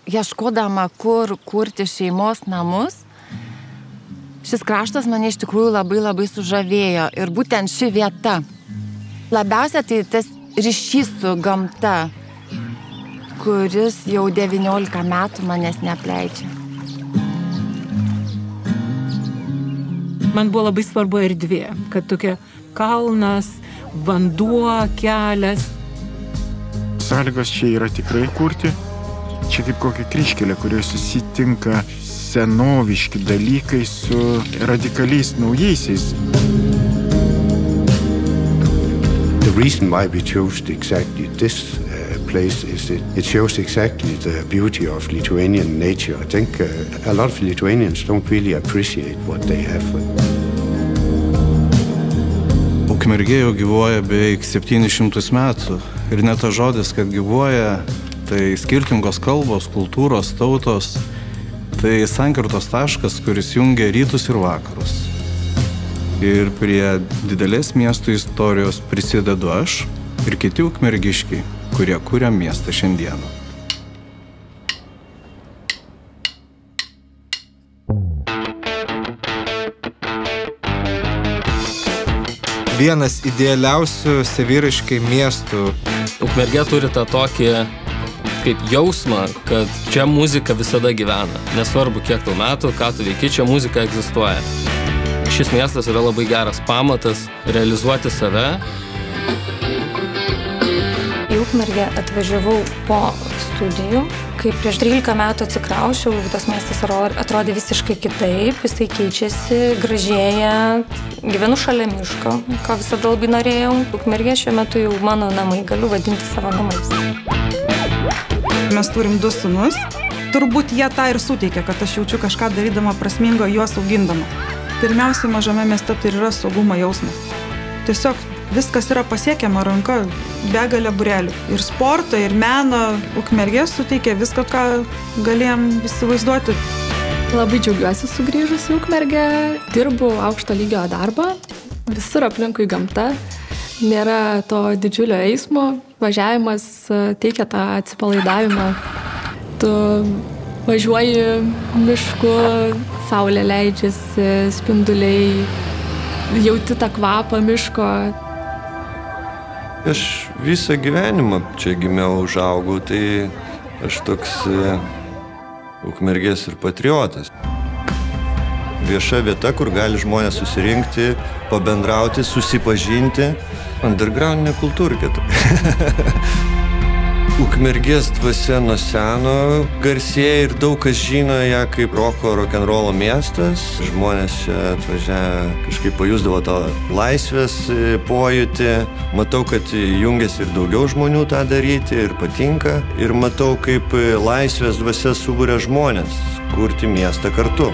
ieškodama, kur kurti šeimos namus, šis kraštas mane iš tikrųjų labai sužavėjo. Ir būtent ši vieta. Labiausia tai tas ryšys su gamta, kuris jau 19 metų manęs neapleidžia. Man buvo labai svarbu erdvė, kad tokia kalnas, vanduo, kelias. Sąlygos čia yra tikrai kurti. Čia kaip kokia kryžkelė, kurioje susitinka senoviški dalykai su radikaliais naujaisiais. The reason why we chose exactly this place is it shows exactly the beauty of Lithuanian nature. I think a lot of Lithuanians don't really appreciate what they have. Ukmergė jau gyvuoja beveik 700 metų. Ir net tas žodis, kad gyvuoja, tai skirtingos kalbos, kultūros, tautos, tai sankirtos taškas, kuris jungia rytus ir vakarus. Ir prie didelės miesto istorijos prisidedu aš ir kiti ukmergiškiai, kurie kuria miestą šiandieną. Vienas idealiausių saviraiškai miestų. Ukmergė turi tą tokį kaip jausmą, kad čia muzika visada gyvena. Nesvarbu, kiek tau metų, ką tu veiki, čia muzika egzistuoja. Šis miestas yra labai geras pamatas realizuoti save. Į Ukmergę atvažiavau po studijų. Kai prieš 13 metų atsikraušiau, tas miestas atrodė visiškai kitaip, jisai keičiasi, gražėja. Gyvenu šalia miško, ką visada labai norėjau. Ukmergė šiuo metu jau mano namai, galiu vadinti savo namais. Mes turim 2 sūnus. Turbūt jie tą ir suteikia, kad aš jaučiu kažką darydama prasmingo, juos augindama. Pirmiausiai mažame mieste tai yra saugumo jausmas. Tiesiog viskas yra pasiekiama ranka, begalė būrelių. Ir sporto, ir meno. Ukmergė suteikia viską, ką galėjom įsivaizduoti. Labai džiaugiuosi sugrįžus į Ukmergę. Dirbu aukšto lygio darbą. Visur aplinkui gamta. Nėra to didžiulio eismo. Važiavimas teikia tą atsipalaidavimą. Tu važiuoji mišku, saulė leidžiasi, spinduliai, jauti tą kvapą miško. Aš visą gyvenimą čia gimiau, užaugau, tai aš toks Ukmergės ir patriotas. Vieša vieta, kur gali žmonės susirinkti, pabendrauti, susipažinti. Undergroundinė kultūrkė. Ukmergės dvasia nuo seno garsėja ir daug kas žino ją kaip roko rokenrolo miestas. Žmonės čia atvažiavę kažkaip pajusdavo tą laisvės pojūtį. Matau, kad jungiasi ir daugiau žmonių tą daryti ir patinka. Ir matau, kaip laisvės dvasia suburia žmonės kurti miestą kartu.